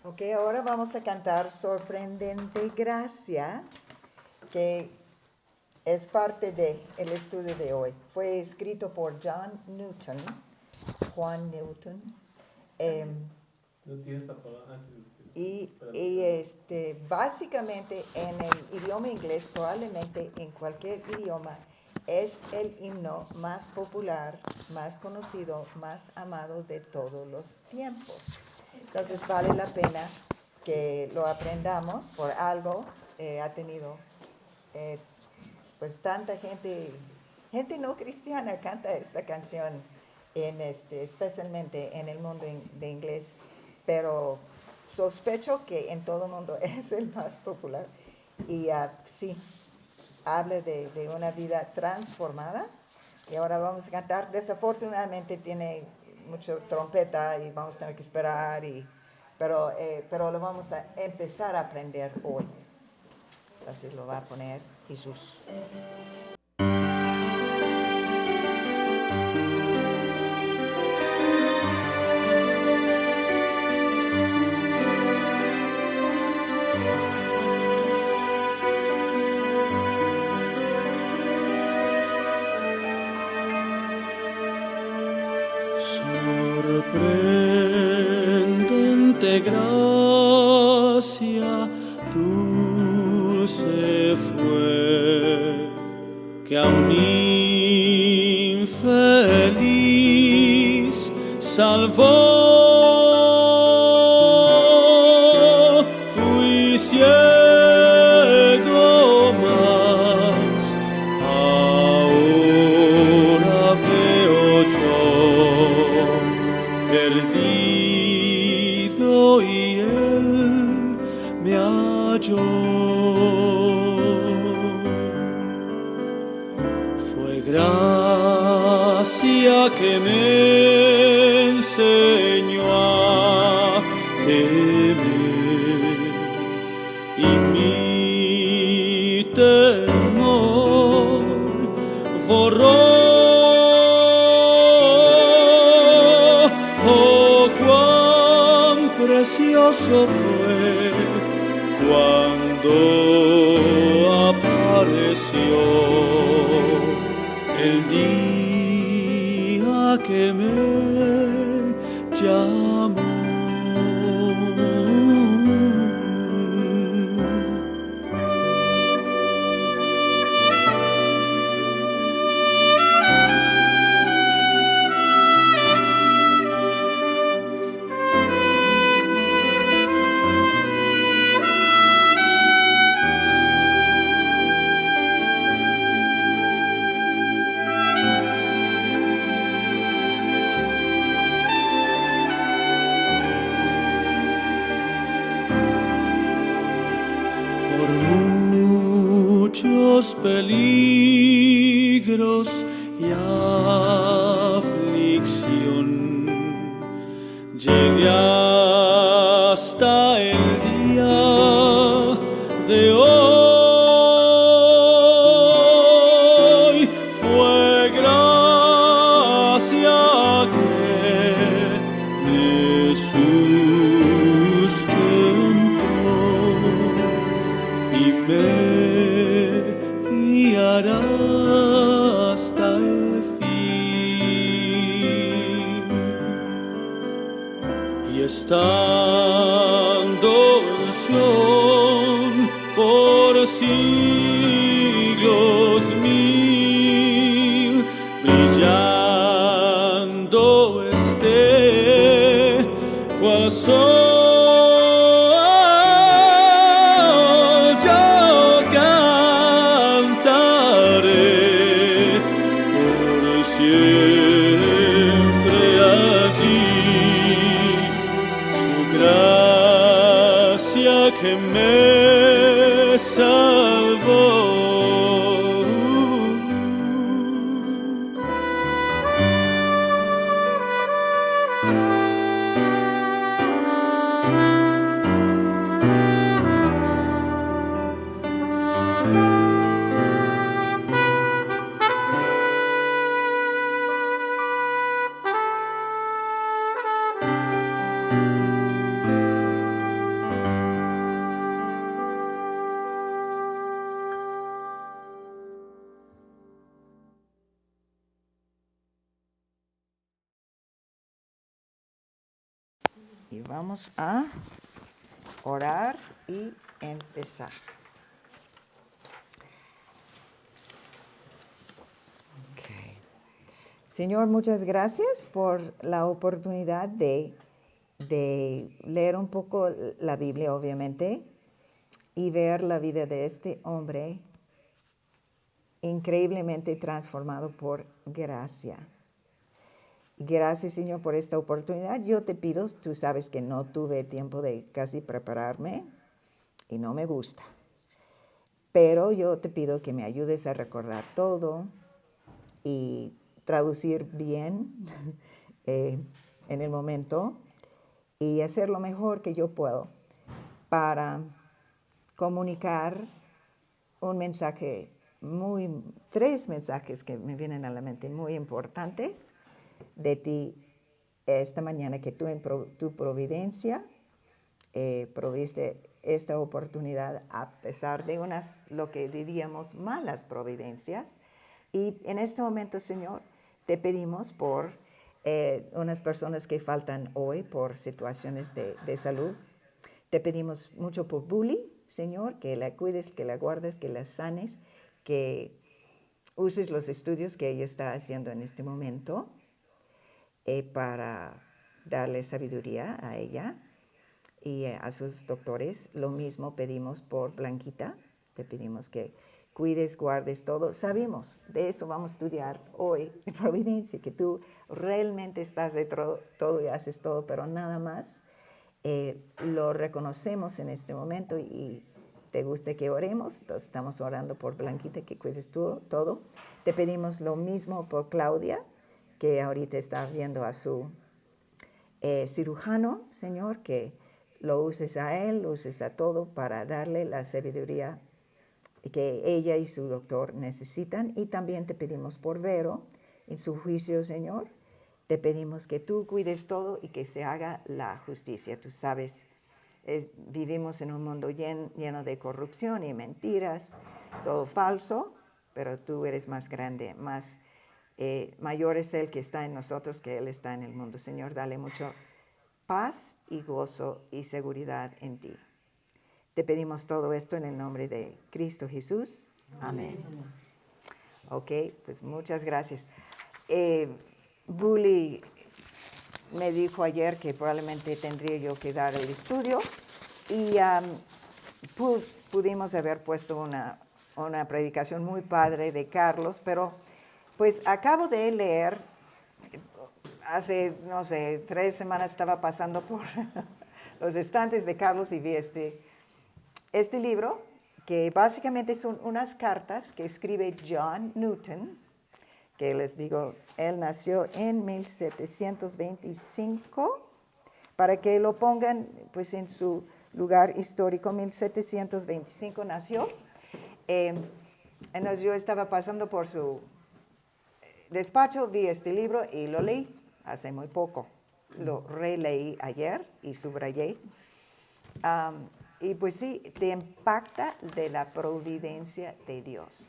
Ok, ahora vamos a cantar Sorprendente Gracia, que es parte del estudio de hoy. Fue escrito por Juan Newton. em, No tienes la palabra. Básicamente en el idioma inglés, probablemente en cualquier idioma, es el himno más popular, más conocido, más amado de todos los tiempos. Entonces vale la pena que lo aprendamos por algo. Ha tenido eh, pues tanta gente no cristiana canta esta canción, especialmente en el mundo de inglés, pero sospecho que en todo el mundo es el más popular. Y sí, habla de una vida transformada. Y ahora vamos a cantar. Desafortunadamente tiene mucha trompeta y vamos a tener que esperar, pero lo vamos a empezar a aprender hoy. Entonces lo va a poner Jesús. Sorprendente gracia, dulce fue que a un infeliz salvó. Fui ciego, mas ahora veo yo, perdido, y él me halló. Fue gracia que me enseñó a temer, y mi temor borró. Oh, cuán precioso fue cuando apareció el día que me llamó. Por muchos peligros y aflicción llegué hasta el día de hoy. Fue gracia que me sustentó y me guiará hasta el fin. Y estando en Sión por siglos mil, brillando esté cual sol, siempre allí su gracia que me salvó. Y vamos a orar y empezar. Okay. Señor, muchas gracias por la oportunidad de leer un poco la Biblia, obviamente, y ver la vida de este hombre increíblemente transformado por gracia. Gracias, Señor, por esta oportunidad. Yo te pido, tú sabes que no tuve tiempo de casi prepararme y no me gusta, pero yo te pido que me ayudes a recordar todo y traducir bien en el momento y hacer lo mejor que yo puedo para comunicar un mensaje tres mensajes que me vienen a la mente muy importantes de ti esta mañana, que tú en tu providencia proviste esta oportunidad a pesar de lo que diríamos, malas providencias. Y en este momento, Señor, te pedimos por unas personas que faltan hoy por situaciones de salud. Te pedimos mucho por Bully, Señor, que la cuides, que la guardes, que la sanes, que uses los estudios que ella está haciendo en este momento para darle sabiduría a ella y a sus doctores. Lo mismo pedimos por Blanquita. Te pedimos que cuides, guardes todo. Sabemos, de eso vamos a estudiar hoy en Providencia, que tú realmente estás de todo y haces todo, pero nada más. Lo reconocemos en este momento y te gusta que oremos. Entonces estamos orando por Blanquita, que cuides tú todo. Te pedimos lo mismo por Claudia, que ahorita está viendo a su cirujano, Señor, que lo uses a él, lo uses a todo para darle la sabiduría que ella y su doctor necesitan. Y también te pedimos por Vero en su juicio, Señor. Te pedimos que tú cuides todo y que se haga la justicia. Tú sabes, vivimos en un mundo lleno de corrupción y mentiras, todo falso, pero tú eres más grande, mayor es Él que está en nosotros que Él está en el mundo. Señor, dale mucho paz y gozo y seguridad en ti. Te pedimos todo esto en el nombre de Cristo Jesús. Amén. Ok, pues muchas gracias. Bully me dijo ayer que probablemente tendría yo que dar el estudio y pudimos haber puesto una predicación muy padre de Carlos, pero pues acabo de leer, hace, no sé, 3 semanas estaba pasando por los estantes de Carlos y vi este libro, que básicamente son unas cartas que escribe John Newton, que les digo, él nació en 1725, para que lo pongan pues en su lugar histórico. 1725 nació. Entonces yo estaba pasando por su despacho, vi este libro y lo leí hace muy poco. Lo releí ayer y subrayé. Y pues sí, te impacta de la providencia de Dios.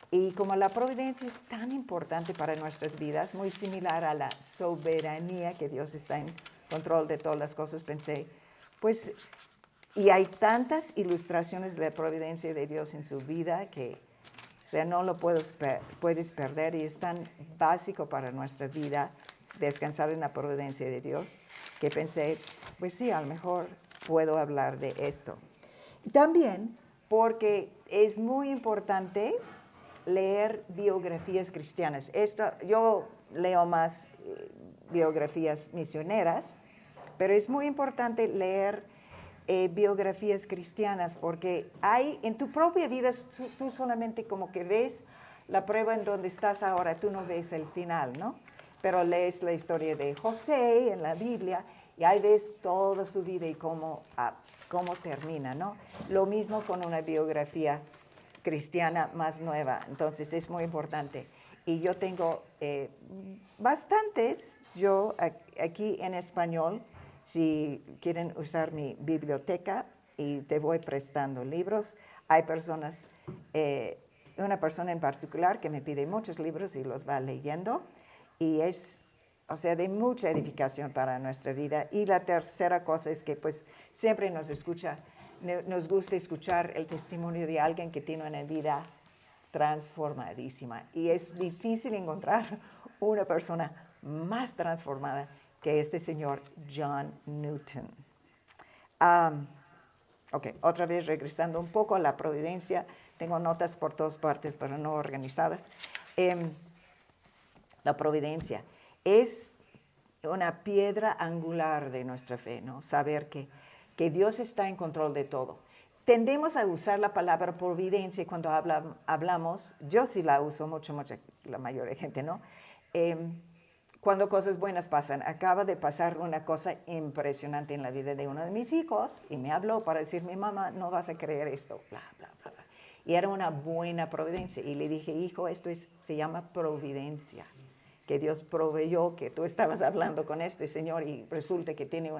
Y como la providencia es tan importante para nuestras vidas, muy similar a la soberanía, que Dios está en control de todas las cosas, pensé, pues, y hay tantas ilustraciones de la providencia de Dios en su vida que, o sea, no lo puedes perder, y es tan básico para nuestra vida descansar en la providencia de Dios, que pensé, pues sí, a lo mejor puedo hablar de esto. También porque es muy importante leer biografías cristianas. Yo leo más biografías misioneras, pero es muy importante leer biografías cristianas, porque hay en tu propia vida, tú solamente como que ves la prueba en donde estás ahora, tú no ves el final, ¿no? Pero lees la historia de José en la Biblia y ahí ves toda su vida y cómo termina, ¿no? Lo mismo con una biografía cristiana más nueva. Entonces es muy importante. Y yo tengo bastantes, yo aquí en español, si quieren usar mi biblioteca, y te voy prestando libros. Hay personas, una persona en particular que me pide muchos libros y los va leyendo, y es o sea, de mucha edificación para nuestra vida. Y la tercera cosa es que pues siempre nos gusta escuchar el testimonio de alguien que tiene una vida transformadísima. Y es difícil encontrar una persona más transformada que este señor John Newton. Ok, otra vez regresando un poco a la providencia. Tengo notas por todas partes, pero no organizadas. La providencia es una piedra angular de nuestra fe, ¿no? Saber que Dios está en control de todo. Tendemos a usar la palabra providencia cuando hablamos, yo sí la uso mucho, la mayoría de gente, ¿no? Cuando cosas buenas pasan. Acaba de pasar una cosa impresionante en la vida de uno de mis hijos y me habló para decirme, mamá, no vas a creer esto, bla, bla, bla, bla. Y era una buena providencia. Y le dije, hijo, se llama providencia. Que Dios proveyó, que tú estabas hablando con este señor y resulta que tiene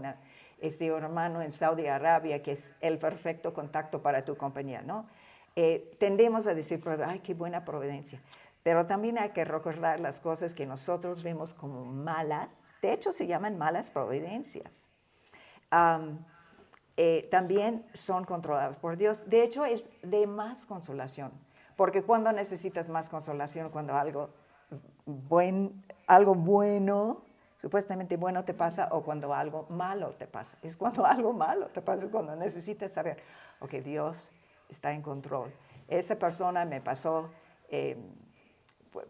este hermano en Saudi Arabia que es el perfecto contacto para tu compañía, ¿no? Tendemos a decir, ay, qué buena providencia. Pero también hay que recordar las cosas que nosotros vemos como malas. De hecho, se llaman malas providencias. También son controladas por Dios. De hecho, es de más consolación. Porque cuando necesitas más consolación, cuando algo bueno, supuestamente bueno te pasa, o cuando algo malo te pasa. Es cuando algo malo te pasa, cuando necesitas saber, ok, Dios está en control. Esa persona me pasó,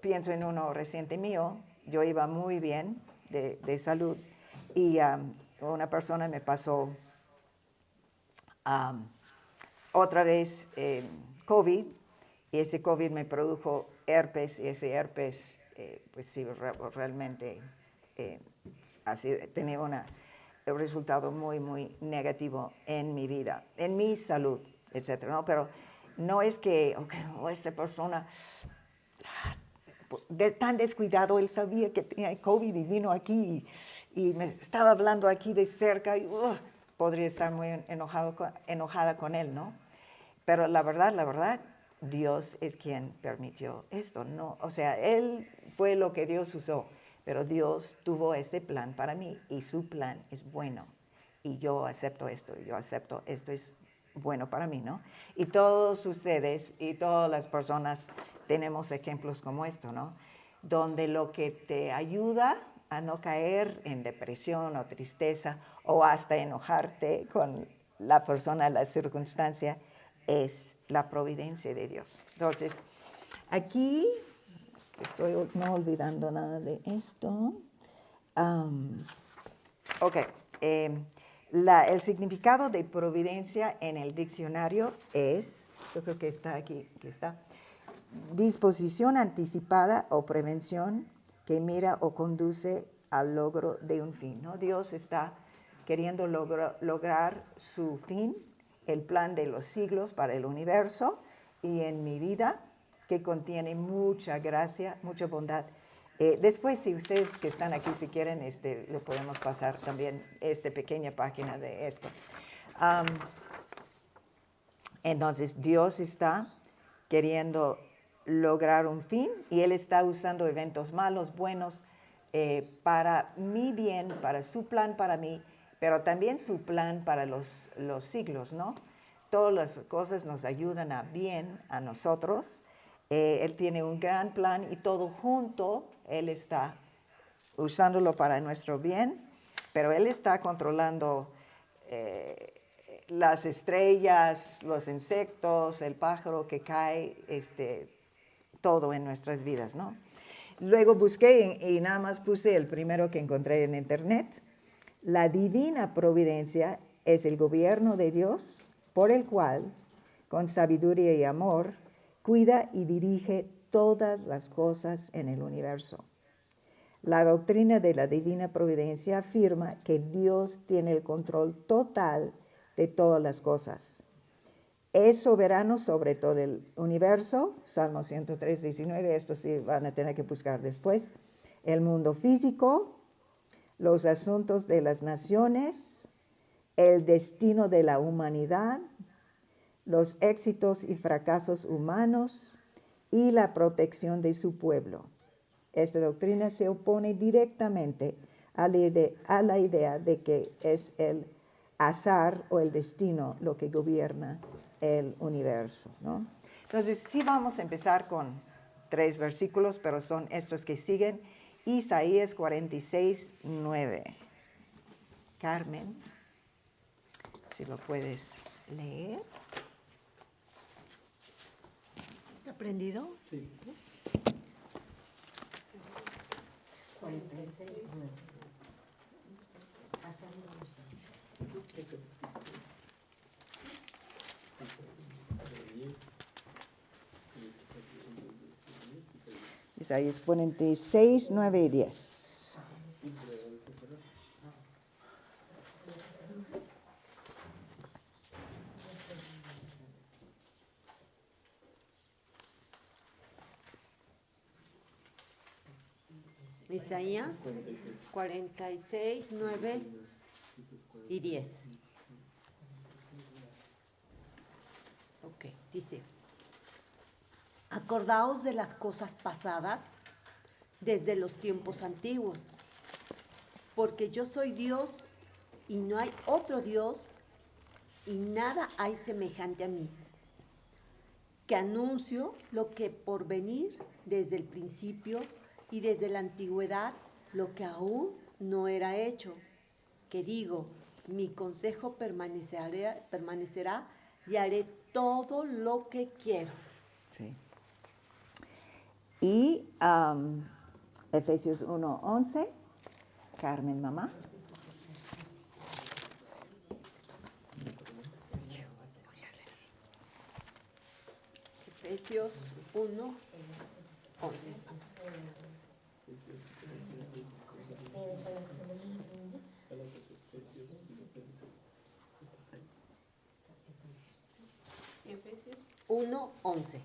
pienso en uno reciente mío, yo iba muy bien de salud y una persona me pasó otra vez COVID, y ese COVID me produjo herpes, y ese herpes, pues sí, realmente tenía un resultado muy, muy negativo en mi vida, en mi salud, etcétera, ¿no? Pero no es que esa persona tan descuidado, él sabía que tenía COVID y vino aquí y me estaba hablando aquí de cerca y podría estar muy enojada con él, ¿no? Pero la verdad, Dios es quien permitió esto, ¿no? O sea, él fue lo que Dios usó, pero Dios tuvo ese plan para mí y su plan es bueno. Y yo acepto esto es bueno para mí, ¿no? Y todos ustedes y todas las personas tenemos ejemplos como esto, ¿no? Donde lo que te ayuda a no caer en depresión o tristeza o hasta enojarte con la persona, la circunstancia, es la providencia de Dios. Entonces, aquí, estoy no olvidando nada de esto. El significado de providencia en el diccionario es, yo creo que está aquí, disposición anticipada o prevención que mira o conduce al logro de un fin, ¿no? Dios está queriendo lograr su fin, el plan de los siglos para el universo y en mi vida, que contiene mucha gracia, mucha bondad. Después, si ustedes que están aquí, si quieren, le podemos pasar también esta pequeña página de esto. Entonces, Dios está queriendo lograr un fin y Él está usando eventos malos, buenos, para mi bien, para su plan para mí, pero también su plan para los siglos, ¿no? Todas las cosas nos ayudan a bien a nosotros. Él tiene un gran plan y todo junto, Él está usándolo para nuestro bien, pero Él está controlando las estrellas, los insectos, el pájaro que cae, todo en nuestras vidas, ¿no? Luego busqué y nada más puse el primero que encontré en internet. La divina providencia es el gobierno de Dios por el cual, con sabiduría y amor, cuida y dirige todas las cosas en el universo. La doctrina de la divina providencia afirma que Dios tiene el control total de todas las cosas. Es soberano sobre todo el universo, Salmo 103, 19, esto sí van a tener que buscar después, el mundo físico, los asuntos de las naciones, el destino de la humanidad, los éxitos y fracasos humanos y la protección de su pueblo. esta doctrina se opone directamente a la idea de que es el azar o el destino lo que gobierna el universo, ¿no? Entonces, sí vamos a empezar con 3 versículos, pero son estos que siguen. Isaías 46, 9. Carmen, si lo puedes leer. ¿Está prendido? Sí. 46. Isaías 46, 9 y 10. Isaías 46, 9 y 10. Ok, dice: acordaos de las cosas pasadas desde los tiempos antiguos, porque yo soy Dios y no hay otro Dios y nada hay semejante a mí, que anuncio lo que por venir desde el principio y desde la antigüedad lo que aún no era hecho, que digo, mi consejo permanecerá y haré todo lo que quiero. Sí. Y Efesios 1, 11. Carmen, mamá. Efesios 1, 11. Efesios 1, 11.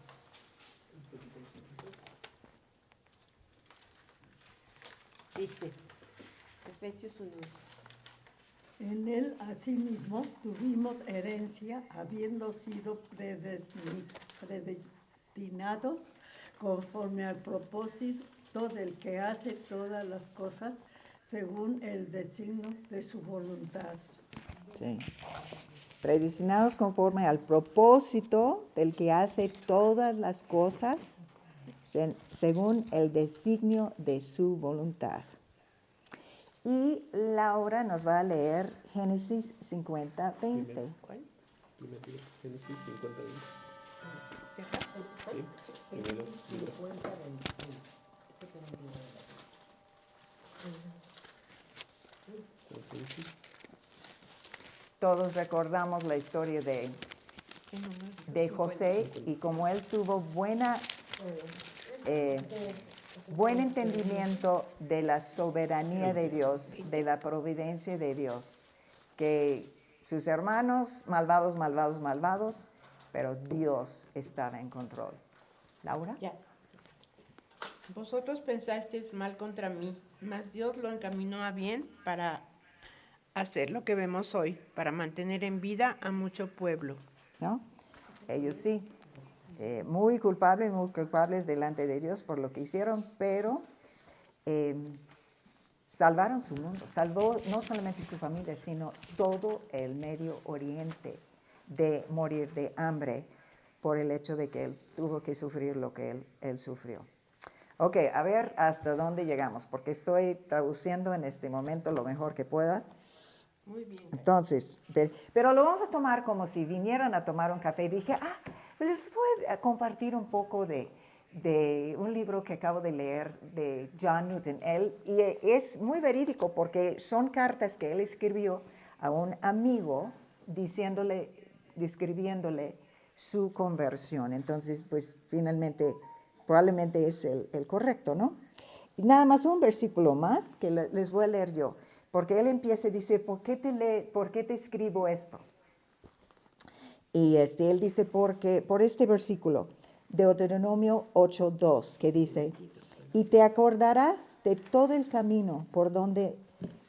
Dice, Efesios 1, 11. En él asimismo tuvimos herencia, habiendo sido predestinados conforme al propósito del que hace todas las cosas según el designio de su voluntad. Sí. Predestinados conforme al propósito del que hace todas las cosas según el designio de su voluntad. Y Laura nos va a leer Génesis 50, 20. ¿Cuál? Génesis 50, 20. Sí, primero. Todos recordamos la historia de José y como él tuvo buen entendimiento de la soberanía de Dios, de la providencia de Dios, que sus hermanos, malvados, pero Dios estaba en control. ¿Laura? Ya. Vosotros pensasteis mal contra mí, mas Dios lo encaminó a bien para hacer lo que vemos hoy, para mantener en vida a mucho pueblo. ¿No? Ellos sí, muy culpables delante de Dios por lo que hicieron, pero salvaron su mundo, salvó no solamente su familia, sino todo el Medio Oriente de morir de hambre por el hecho de que él tuvo que sufrir lo que él sufrió. Ok, a ver hasta dónde llegamos, porque estoy traduciendo en este momento lo mejor que pueda. Muy bien. Entonces, pero lo vamos a tomar como si vinieran a tomar un café. Dije, les voy a compartir un poco de un libro que acabo de leer de John Newton. Y es muy verídico porque son cartas que él escribió a un amigo describiéndole su conversión. Entonces, pues finalmente, probablemente es el correcto, ¿no? Y nada más un versículo más que les voy a leer yo. Porque él empieza a decir, ¿por qué te escribo esto? Y él dice, por este versículo, Deuteronomio 8:2, que dice, y te acordarás de todo el camino por donde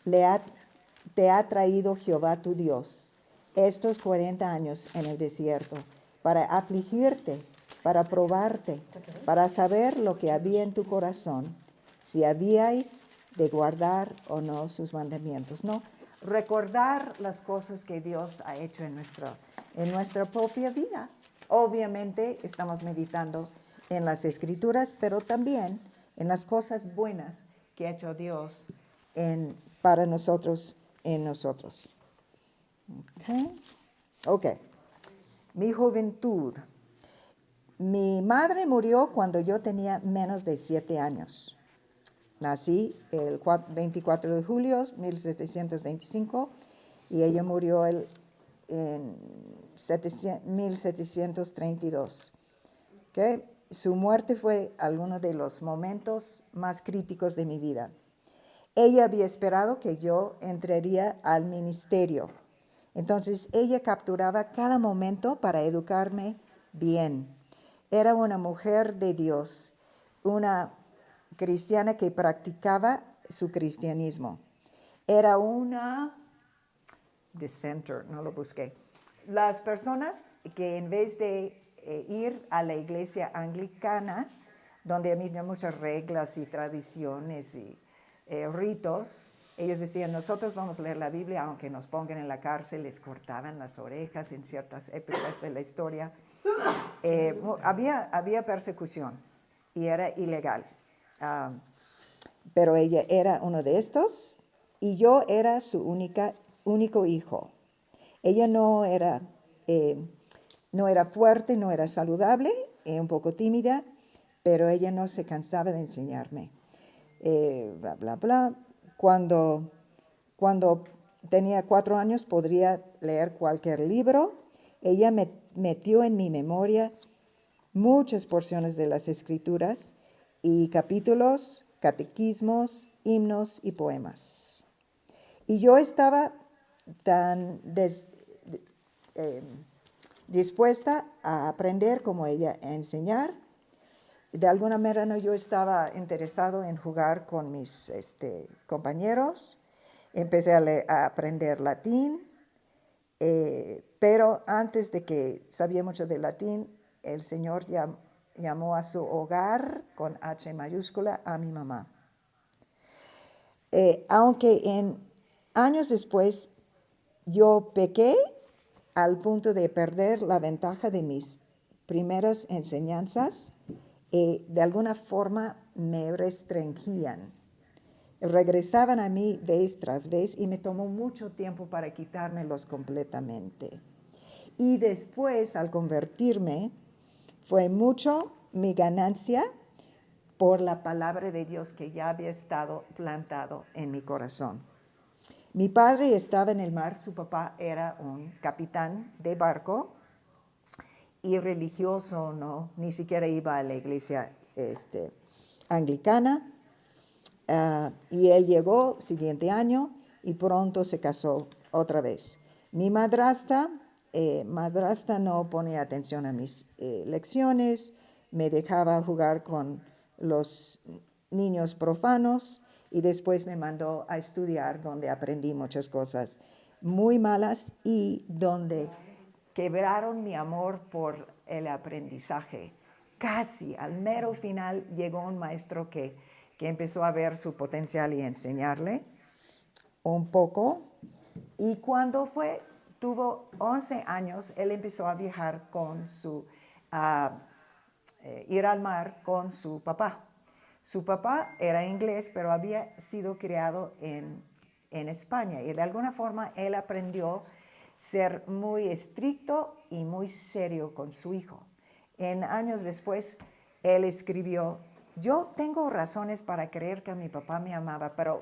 te ha traído Jehová tu Dios, estos 40 años en el desierto, para afligirte, para probarte, para saber lo que había en tu corazón, si habíais de guardar o no sus mandamientos. No, recordar las cosas que Dios ha hecho en nuestra propia vida. Obviamente estamos meditando en las Escrituras, pero también en las cosas buenas que ha hecho Dios para nosotros, en nosotros. Ok. Mi juventud. Mi madre murió cuando yo tenía menos de 7 años. Nací el 24 de julio de 1725 y ella murió en 1732. ¿Okay? Su muerte fue uno de los momentos más críticos de mi vida. Ella había esperado que yo entraría al ministerio. Entonces, ella capturaba cada momento para educarme bien. Era una mujer de Dios, una cristiana que practicaba su cristianismo. Era una dissenter, no lo busqué. Las personas que en vez de ir a la iglesia anglicana, donde había muchas reglas y tradiciones y ritos, ellos decían, nosotros vamos a leer la Biblia, aunque nos pongan en la cárcel, les cortaban las orejas en ciertas épocas de la historia. Había persecución y era ilegal. Pero ella era uno de estos y yo era su único hijo. Ella no era fuerte, no era saludable, un poco tímida, pero ella no se cansaba de enseñarme. Bla, bla, bla. Cuando tenía 4 años podría leer cualquier libro. Ella me metió en mi memoria muchas porciones de las Escrituras y capítulos, catequismos, himnos y poemas. Y yo estaba tan dispuesta a aprender como ella a enseñar. De alguna manera yo estaba interesado en jugar con mis compañeros. Empecé a aprender latín, pero antes de que sabía mucho de latín, el Señor llamó a su hogar, con H mayúscula, a mi mamá. Aunque años después yo pequé al punto de perder la ventaja de mis primeras enseñanzas, de alguna forma me restringían. Regresaban a mí vez tras vez y me tomó mucho tiempo para quitármelos completamente. Y después, al convertirme, fue mucho mi ganancia por la palabra de Dios que ya había estado plantado en mi corazón. Mi padre estaba en el mar, su papá era un capitán de barco y religioso, no, ni siquiera iba a la iglesia anglicana. Y él llegó siguiente año y pronto se casó otra vez. Mi madrastra no ponía atención a mis lecciones, me dejaba jugar con los niños profanos y después me mandó a estudiar, donde aprendí muchas cosas muy malas y donde quebraron mi amor por el aprendizaje. Casi al mero final llegó un maestro que empezó a ver su potencial y enseñarle un poco. Y cuando tuvo 11 años, él empezó a viajar ir al mar con su papá. Su papá era inglés, pero había sido criado en España. Y de alguna forma él aprendió a ser muy estricto y muy serio con su hijo. Años después, él escribió, yo tengo razones para creer que mi papá me amaba, pero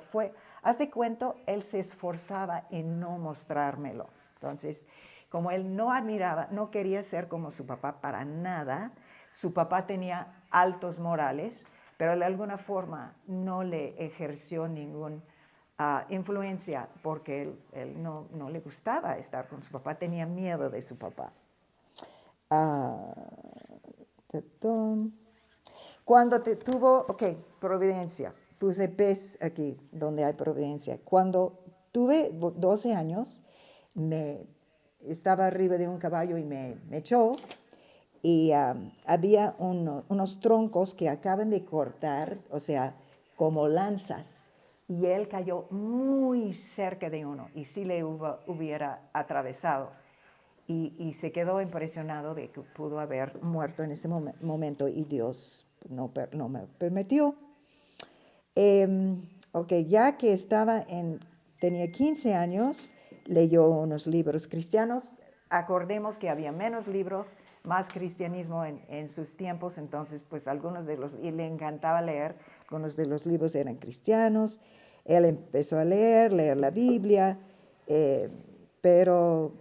haz de cuenta, él se esforzaba en no mostrármelo. Entonces, como él no admiraba, no quería ser como su papá para nada, su papá tenía altos morales, pero de alguna forma no le ejerció ninguna influencia porque él no le gustaba estar con su papá, tenía miedo de su papá. Cuando providencia, puse pez aquí donde hay providencia. Cuando tuve 12 años, estaba arriba de un caballo y me echó y había unos troncos que acaban de cortar, o sea, como lanzas. Y él cayó muy cerca de uno y sí le hubiera atravesado. Y se quedó impresionado de que pudo haber muerto en ese momento y Dios no me permitió. Ok, ya que tenía 15 años, leyó unos libros cristianos. Acordemos que había menos libros, más cristianismo en sus tiempos, entonces pues y le encantaba leer, algunos de los libros eran cristianos. Él empezó a leer la Biblia, pero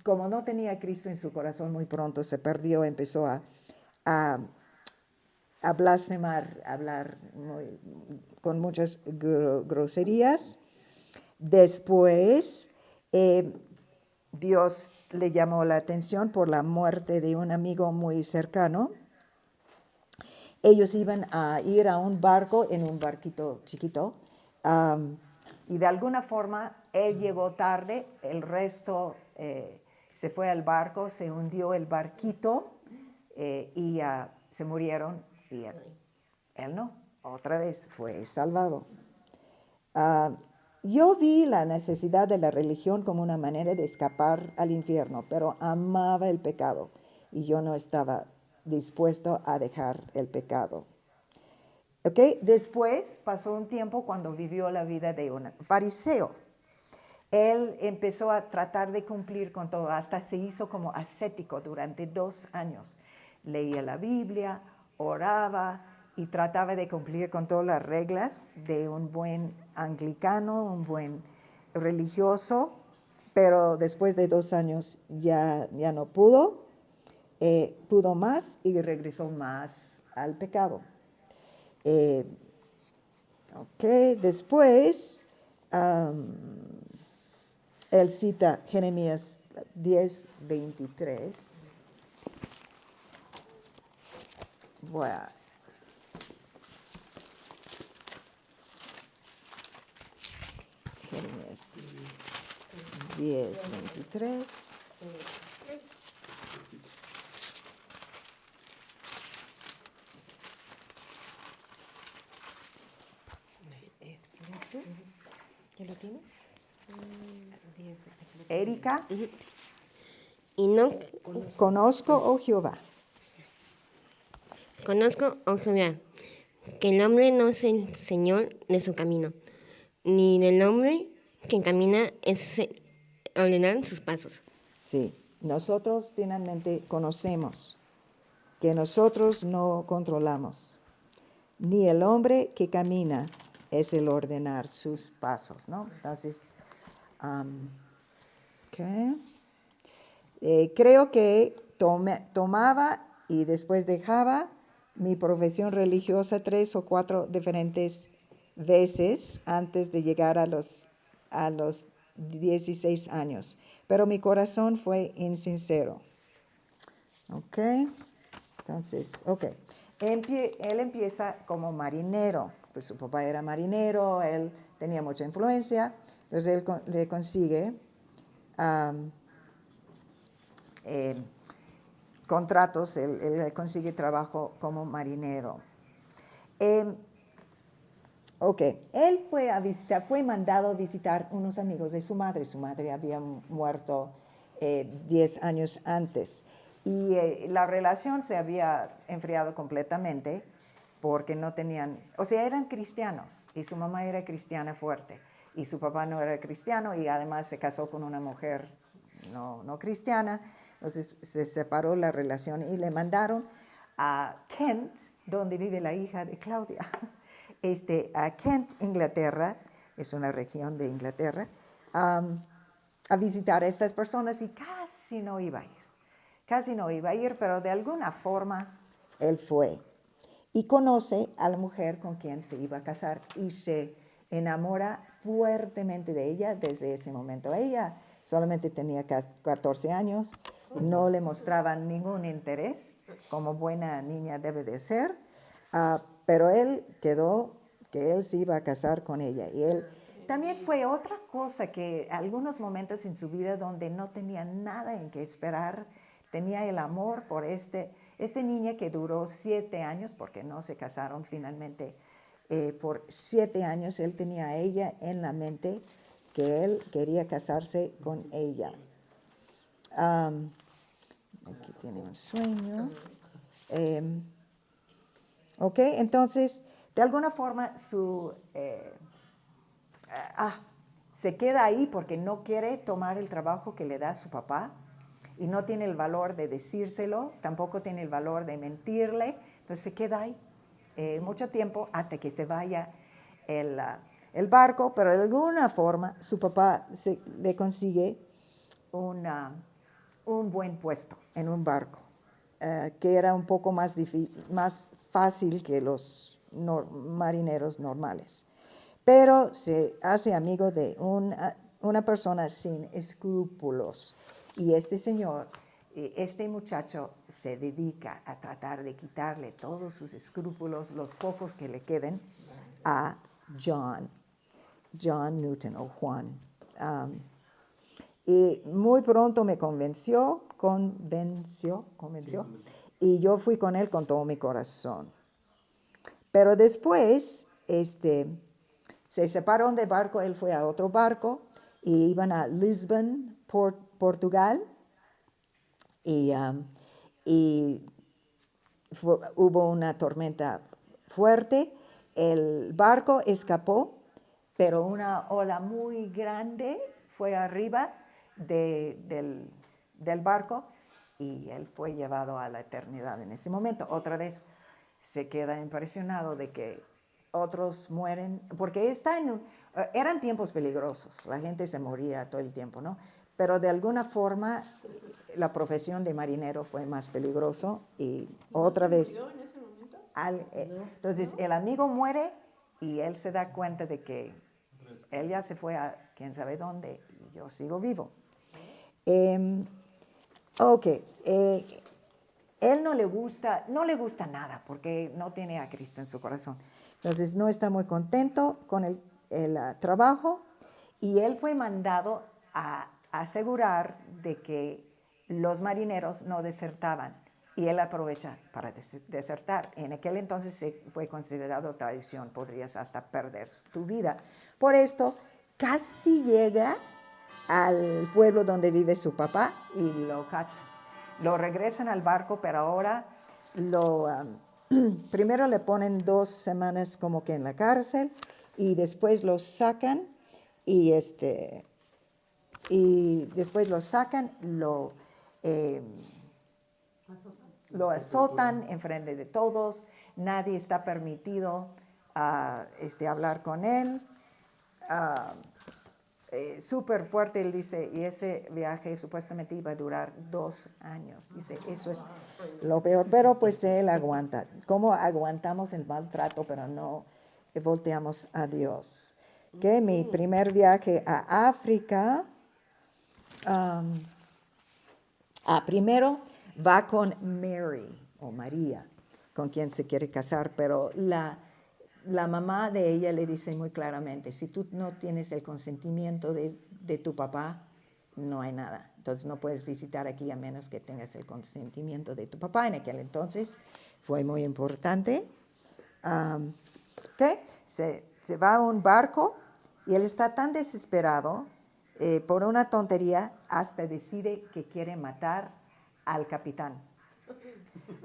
como no tenía a Cristo en su corazón, muy pronto se perdió, empezó a blasfemar, a hablar con muchas groserías. Después, Dios le llamó la atención por la muerte de un amigo muy cercano. Ellos iban a ir a un barco, en un barquito chiquito, y de alguna forma él llegó tarde, el resto se fue al barco, se hundió el barquito y se murieron y él no, otra vez fue salvado. Yo vi la necesidad de la religión como una manera de escapar al infierno, pero amaba el pecado y yo no estaba dispuesto a dejar el pecado. ¿Okay? Después pasó un tiempo cuando vivió la vida de un fariseo. Él empezó a tratar de cumplir con todo, hasta se hizo como ascético durante 2 años. Leía la Biblia, oraba y trataba de cumplir con todas las reglas de un buen anglicano, un buen religioso, pero después de 2 años ya no pudo, pudo más y regresó más al pecado. Después él cita Jeremías 10:23. Bueno. Jeremías 10:23. ¿Ya lo tienes? Erika, Y no conozco, oh Jehová. conozco, oh Jehová, que el hombre no es el Señor de su camino, ni del hombre que camina es ordenar sus pasos. Sí, nosotros finalmente conocemos que nosotros no controlamos, ni el hombre que camina es el ordenar sus pasos, ¿no? Entonces, creo que tomaba y después dejaba mi profesión religiosa 3 o 4 diferentes veces antes de llegar a los 16 años. Pero mi corazón fue insincero. ¿Ok? Entonces, ok. Él empieza como marinero. Pues su papá era marinero, él tenía mucha influencia. Entonces él le consigue contratos, él consigue trabajo como marinero. Él fue mandado a visitar unos amigos de su madre. Su madre había muerto 10 años antes. Y la relación se había enfriado completamente porque no tenían, eran cristianos y su mamá era cristiana fuerte y su papá no era cristiano y además se casó con una mujer no cristiana. Entonces se separó la relación y le mandaron a Kent, donde vive la hija de Claudia. A Kent, Inglaterra, es una región de Inglaterra, a visitar a estas personas y casi no iba a ir, pero de alguna forma él fue. Y conoce a la mujer con quien se iba a casar y se enamora fuertemente de ella desde ese momento. Ella solamente tenía 14 años, no le mostraban ningún interés, como buena niña debe de ser, pero él quedó que él se iba a casar con ella. Y él también fue otra cosa que algunos momentos en su vida donde no tenía nada en que esperar, tenía el amor por esta niña que duró 7 años porque no se casaron finalmente. por 7 años él tenía a ella en la mente, que él quería casarse con ella. Aquí tiene un sueño. Ok, entonces, de alguna forma se queda ahí porque no quiere tomar el trabajo que le da su papá y no tiene el valor de decírselo, tampoco tiene el valor de mentirle, entonces se queda ahí mucho tiempo hasta que se vaya el barco, pero de alguna forma su papá le consigue un buen puesto en un barco, que era un poco más fácil que los marineros normales. Pero se hace amigo de una persona sin escrúpulos. Y este señor, este muchacho, se dedica a tratar de quitarle todos sus escrúpulos, los pocos que le queden, a John Newton o Juan. Y muy pronto me convenció, y yo fui con él con todo mi corazón. Pero después, se separaron del barco, él fue a otro barco, y iban a Lisbon, Portugal, y hubo una tormenta fuerte, el barco escapó, pero una ola muy grande fue arriba del barco y él fue llevado a la eternidad en ese momento. Otra vez se queda impresionado de que otros mueren, porque eran tiempos peligrosos, la gente se moría todo el tiempo, ¿no? Pero de alguna forma la profesión de marinero fue más peligroso y otra vez. ¿Murió en ese momento? Entonces el amigo muere y él se da cuenta de que él ya se fue a quién sabe dónde y yo sigo vivo. Él no le gusta nada porque no tiene a Cristo en su corazón. Entonces no está muy contento con el trabajo y él fue mandado a asegurar de que los marineros no desertaban y él aprovecha para desertar. En aquel entonces fue considerado traición, podrías hasta perder tu vida. Por esto casi llega al pueblo donde vive su papá y lo cachan. Lo regresan al barco, pero ahora primero le ponen 2 semanas como que en la cárcel y después lo sacan y después lo sacan, lo azotan enfrente de todos, nadie está permitido hablar con él. Súper fuerte, él dice, y ese viaje supuestamente iba a durar 2 años. Dice, eso es lo peor, pero pues él aguanta. ¿Cómo aguantamos el maltrato, pero no volteamos a Dios? Que mi primer viaje a África, primero va con Mary, o María, con quien se quiere casar, pero la mamá de ella le dice muy claramente, si tú no tienes el consentimiento de tu papá, no hay nada. Entonces no puedes visitar aquí a menos que tengas el consentimiento de tu papá. En aquel entonces fue muy importante. Se va a un barco y él está tan desesperado por una tontería hasta decide que quiere matar al capitán.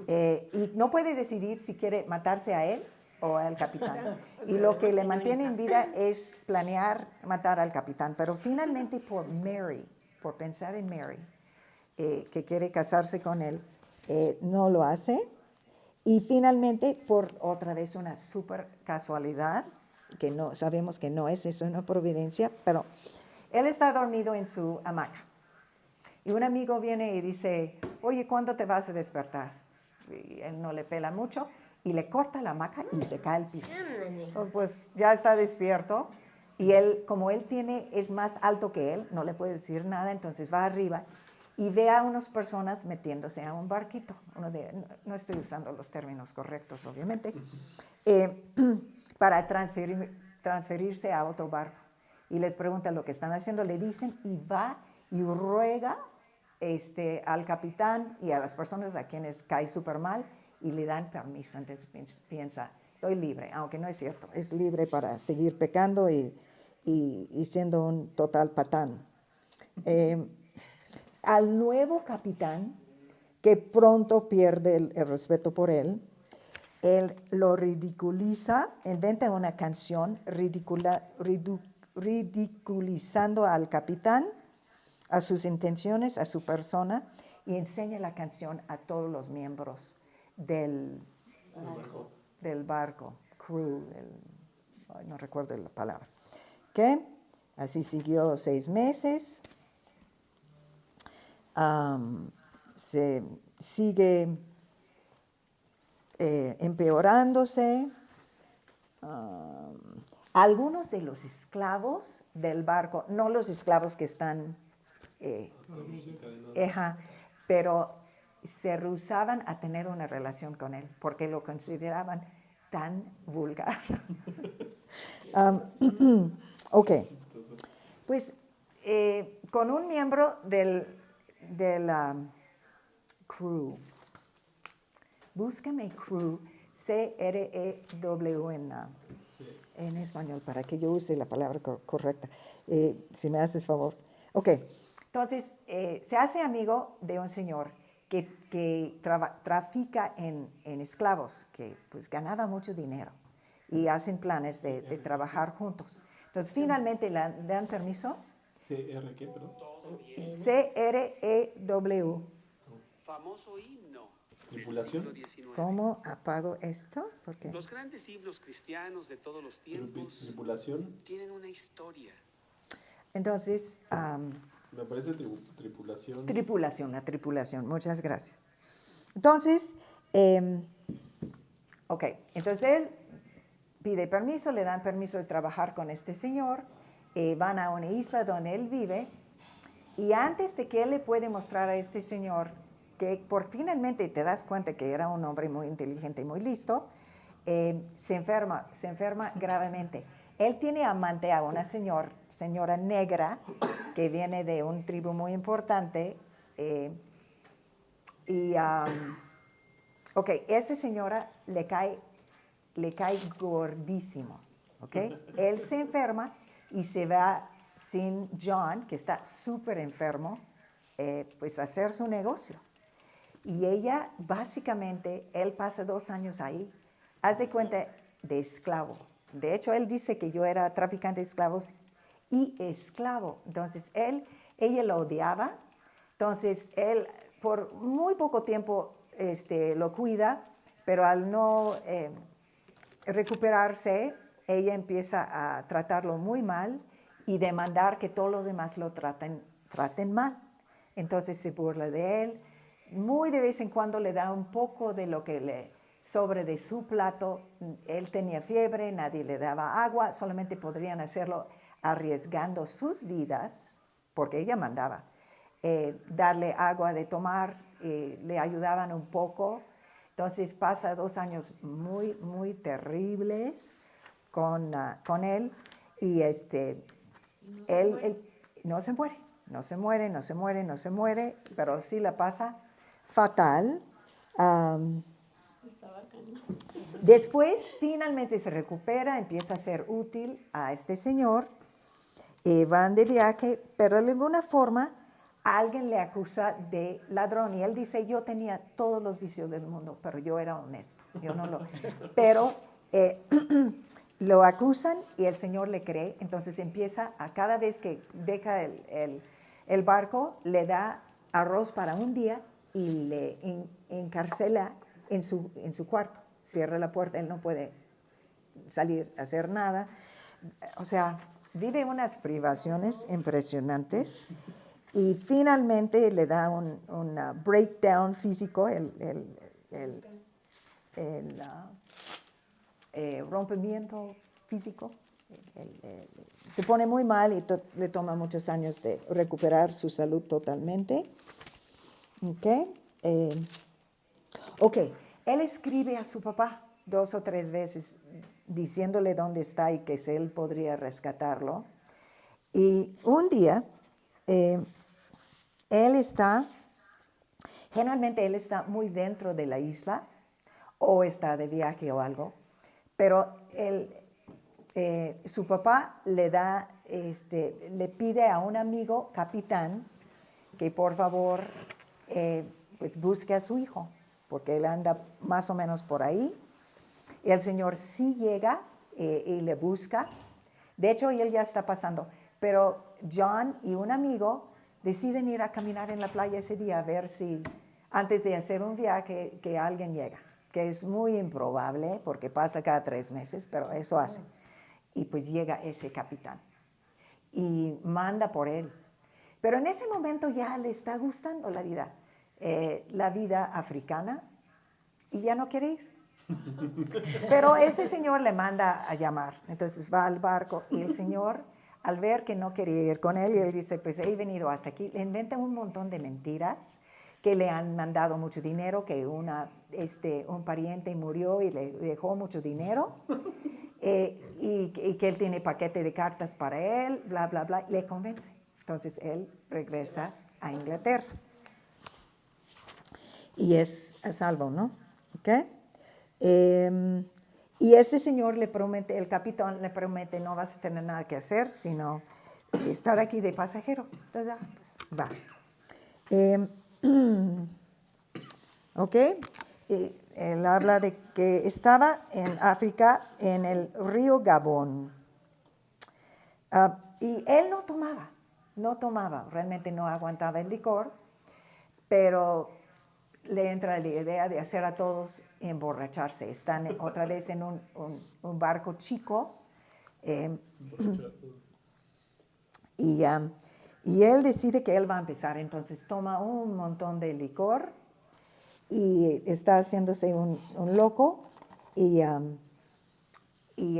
Y no puede decidir si quiere matarse a él o al capitán. Y lo que le mantiene en vida es planear matar al capitán. Pero finalmente por Mary, por pensar en Mary, que quiere casarse con él, no lo hace. Y finalmente, por otra vez una súper casualidad, que no sabemos que no es eso, una providencia, pero él está dormido en su hamaca. Y un amigo viene y dice, oye, ¿cuándo te vas a despertar? Y él no le pela mucho y le corta la hamaca y se cae al piso. Pues ya está despierto y él, como es más alto que él, no le puede decir nada, entonces va arriba y ve a unas personas metiéndose a un barquito. No estoy usando los términos correctos, obviamente, para transferirse a otro barco. Y les pregunta lo que están haciendo, le dicen, y va y ruega al capitán y a las personas a quienes cae súper mal y le dan permiso. Entonces estoy libre, aunque no es cierto, es libre para seguir pecando y siendo un total patán. Al nuevo capitán, que pronto pierde el respeto por él lo ridiculiza, inventa una canción ridiculizando al capitán, a sus intenciones, a su persona, y enseña la canción a todos los miembros del barco, crew, no recuerdo la palabra. ¿Okay? Así siguió 6 meses. Se sigue empeorándose. Algunos de los esclavos del barco, no los esclavos que están, pero se rehusaban a tener una relación con él porque lo consideraban tan vulgar. Ok, pues con un miembro del crew, búscame crew, C-R-E-W en español, para que yo use la palabra correcta, si me haces favor. Ok, entonces se hace amigo de un señor que trafica en esclavos, que pues ganaba mucho dinero, y hacen planes de trabajar juntos. Entonces finalmente le dan permiso. ¿CR qué, perdón? C-R-E-W. Famoso himno del ¿Tripulación? siglo XIX. ¿Cómo apago esto? Porque Los grandes himnos cristianos de todos los tiempos ¿Tripulación? tienen una historia. entonces, Me parece tripulación. la tripulación, muchas gracias. Entonces, ok, entonces él pide permiso, le dan permiso de trabajar con este señor, van a una isla donde él vive, y antes de que él le puede mostrar a este señor que finalmente te das cuenta que era un hombre muy inteligente y muy listo, se enferma gravemente. Él tiene amante a una señora negra que viene de un tribu muy importante, ok, esa señora le cae gordísimo, ok. Él se enferma y se va sin John, que está súper enfermo, pues a hacer su negocio. Y ella, básicamente, él pasa 2 años ahí, haz de cuenta, de esclavo. De hecho, él dice que yo era traficante de esclavos y esclavo. Entonces, ella lo odiaba. Entonces, él por muy poco tiempo lo cuida, pero al no recuperarse, ella empieza a tratarlo muy mal y demandar que todos los demás lo traten mal. Entonces, se burla de él. Muy de vez en cuando le da un poco de lo que le sobre de su plato. Él tenía fiebre, nadie le daba agua, solamente podrían hacerlo arriesgando sus vidas, porque ella mandaba, darle agua de tomar, le ayudaban un poco. Entonces pasa 2 años muy, muy terribles con él, y él no se muere, pero sí la pasa fatal. Después, finalmente se recupera, empieza a ser útil a este señor, van de viaje, pero de alguna forma alguien le acusa de ladrón, y él dice, yo tenía todos los vicios del mundo, pero yo era honesto, pero lo acusan y el señor le cree, entonces empieza a cada vez que deja el barco, le da arroz para un día y le encarcela en su cuarto. Cierra la puerta, él no puede salir a hacer nada. O sea, vive unas privaciones impresionantes, y finalmente le da un breakdown físico, el rompimiento físico. Se pone muy mal y le toma muchos años de recuperar su salud totalmente. Ok, él escribe a su papá 2 o 3 veces diciéndole dónde está y que él podría rescatarlo. Y un día, generalmente él está muy dentro de la isla, o está de viaje o algo, Pero su papá le pide a un amigo capitán que por favor pues busque a su hijo, porque él anda más o menos por ahí. Y el señor sí llega y le busca. De hecho, él ya está pasando. Pero John y un amigo deciden ir a caminar en la playa ese día a ver si, antes de hacer un viaje, que alguien llega, que es muy improbable porque pasa cada 3 meses, pero eso hace. Y pues llega ese capitán y manda por él. Pero en ese momento ya le está gustando la vida africana, y ya no quiere ir. Pero ese señor le manda a llamar. Entonces va al barco y el señor, al ver que no quería ir con él, y él dice, pues he venido hasta aquí, le inventa un montón de mentiras, que le han mandado mucho dinero, que un pariente murió y le dejó mucho dinero, y que él tiene paquete de cartas para él, bla, bla, bla, le convence. Entonces él regresa a Inglaterra. Y es a salvo, ¿no? ¿Ok? Y este señor le promete, el capitán le promete, no vas a tener nada que hacer, sino estar aquí de pasajero. Entonces, pues, va. ¿Ok? Él habla de que estaba en África, en el río Gabón. Y él no tomaba, realmente no aguantaba el licor, pero le entra la idea de hacer a todos emborracharse. Están otra vez en un barco chico, y él decide que él va a empezar. Entonces toma un montón de licor y está haciéndose un loco, y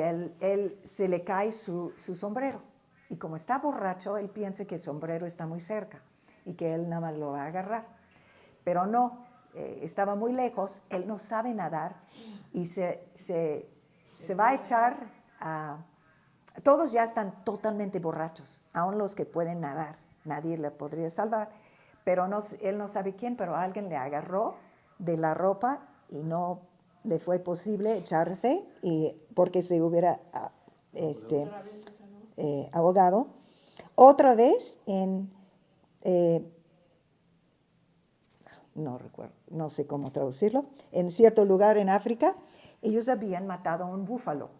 él se le cae su sombrero. Y como está borracho, él piensa que el sombrero está muy cerca y que él nada más lo va a agarrar. Pero no, estaba muy lejos, él no sabe nadar y se va a echar a... Todos ya están totalmente borrachos, aun los que pueden nadar, nadie le podría salvar, pero él no sabe quién, pero alguien le agarró de la ropa y no le fue posible echarse, porque se hubiera ahogado. Otra vez no recuerdo, no sé cómo traducirlo, en cierto lugar en África, ellos habían matado a un búfalo.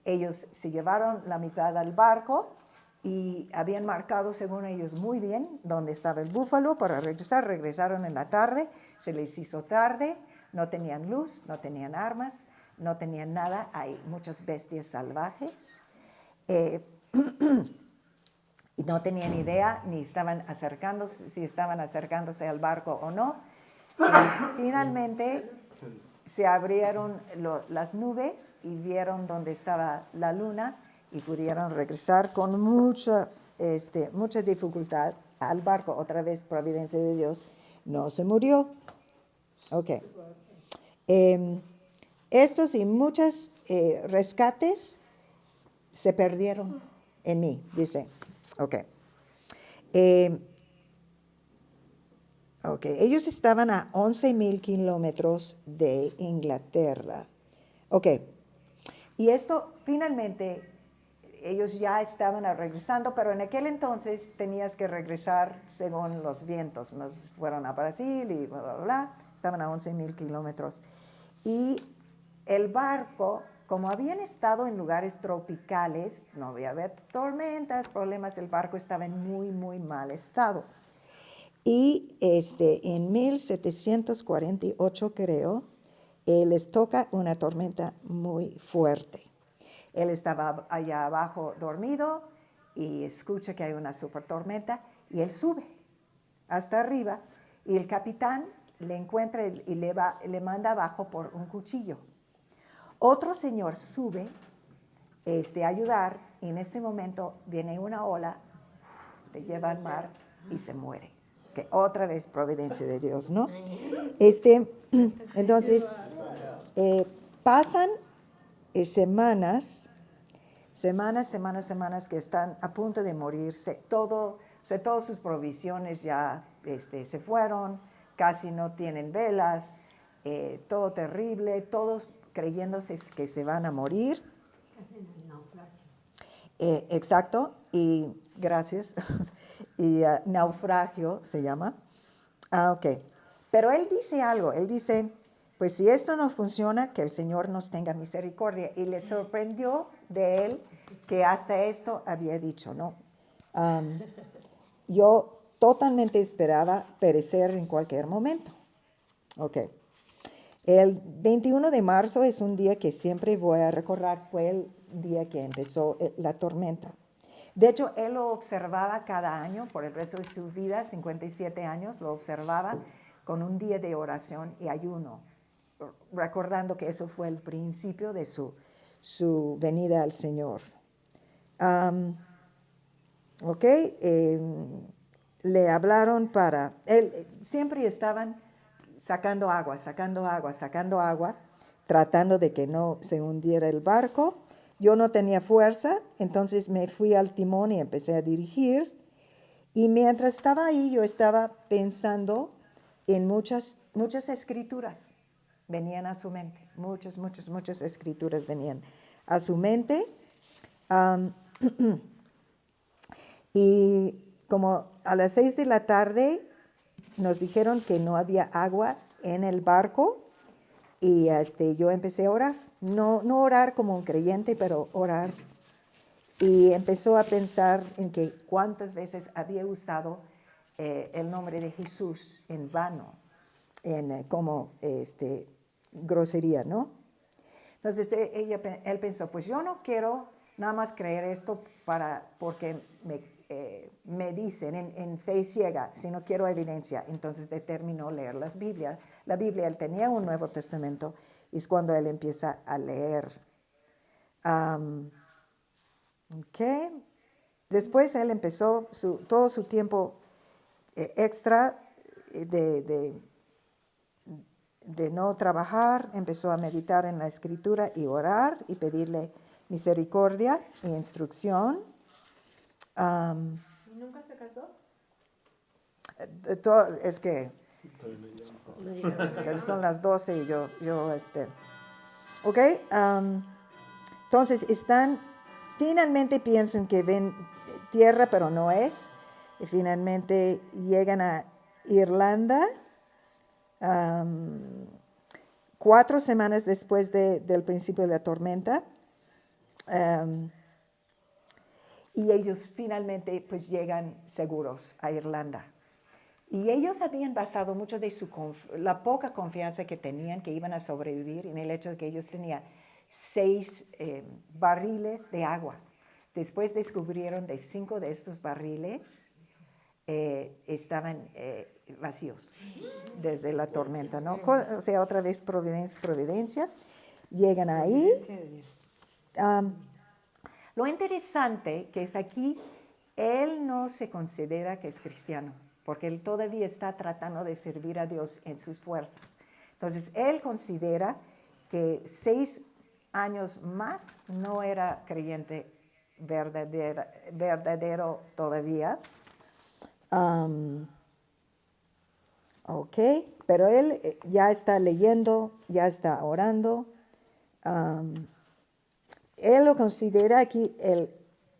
Ellos se llevaron la mitad al barco y habían marcado, según ellos, muy bien dónde estaba el búfalo para regresar. Regresaron en la tarde, se les hizo tarde, no tenían luz, no tenían armas, no tenían nada. Hay muchas bestias salvajes. Y no tenían idea, ni estaban acercándose, si estaban acercándose al barco o no. Y finalmente se abrieron las nubes y vieron dónde estaba la luna y pudieron regresar con mucha dificultad al barco. Otra vez, providencia de Dios, no se murió. Ok. Estos y muchos rescates se perdieron en mí, dice. Ok. Ellos estaban a 11,000 kilómetros de Inglaterra. Ok. Y esto, finalmente, ellos ya estaban regresando, pero en aquel entonces tenías que regresar según los vientos. Nos fueron a Brasil y bla, bla, bla. Estaban a 11,000 kilómetros. Y el barco, como habían estado en lugares tropicales, no había habido tormentas, problemas, el barco estaba en muy, muy mal estado. Y en 1748, creo, les toca una tormenta muy fuerte. Él estaba allá abajo dormido y escucha que hay una super tormenta y él sube hasta arriba y el capitán le encuentra y le manda abajo por un cuchillo. Otro señor sube a ayudar y en este momento viene una ola, te lleva al mar y se muere. Que otra vez providencia de Dios, ¿no? Entonces, pasan semanas que están a punto de morirse. Todas sus provisiones ya se fueron, casi no tienen velas, todo terrible, todos creyéndose que se van a morir. Exacto, y gracias. Y naufragio se llama. Ok. Pero él dice algo, él dice, pues si esto no funciona, que el Señor nos tenga misericordia. Y le sorprendió de él que hasta esto había dicho, ¿no? Yo totalmente esperaba perecer en cualquier momento. Ok. El 21 de marzo es un día que siempre voy a recordar, fue el día que empezó la tormenta. De hecho, él lo observaba cada año por el resto de su vida, 57 años, lo observaba con un día de oración y ayuno, recordando que eso fue el principio de su venida al Señor. Ok, le hablaron para, él, siempre estaban sacando agua, tratando de que no se hundiera el barco. Yo no tenía fuerza, entonces me fui al timón y empecé a dirigir. Y mientras estaba ahí, yo estaba pensando en muchas escrituras venían a su mente. Muchas escrituras venían a su mente. Y como a las 6 de la tarde nos dijeron que no había agua en el barco y yo empecé a orar. No orar como un creyente, pero orar. Y empezó a pensar en que cuántas veces había usado el nombre de Jesús en vano, como grosería, ¿no? Entonces él pensó, pues yo no quiero nada más creer esto porque me dicen en fe ciega, sino quiero evidencia. Entonces determinó leer la Biblia. Él tenía un Nuevo Testamento y es cuando él empieza a leer. Okay. Después él empezó todo su tiempo extra de no trabajar, empezó a meditar en la Escritura y orar y pedirle misericordia e instrucción. ¿Y nunca se casó? Es que son las 12 y yo ok, entonces finalmente piensan que ven tierra, pero no es, y finalmente llegan a Irlanda, 4 semanas después del principio de la tormenta, y ellos finalmente pues llegan seguros a Irlanda. Y ellos habían basado mucho de la poca confianza que tenían que iban a sobrevivir en el hecho de que ellos tenían 6 barriles de agua. Después descubrieron de 5 de estos barriles estaban vacíos desde la tormenta, ¿no? O sea, otra vez providencias. Llegan ahí. Lo interesante que es aquí, él no se considera que es cristiano, porque él todavía está tratando de servir a Dios en sus fuerzas. Entonces, él considera que 6 años más no era creyente verdadero todavía. Ok, pero él ya está leyendo, ya está orando. Él lo considera aquí el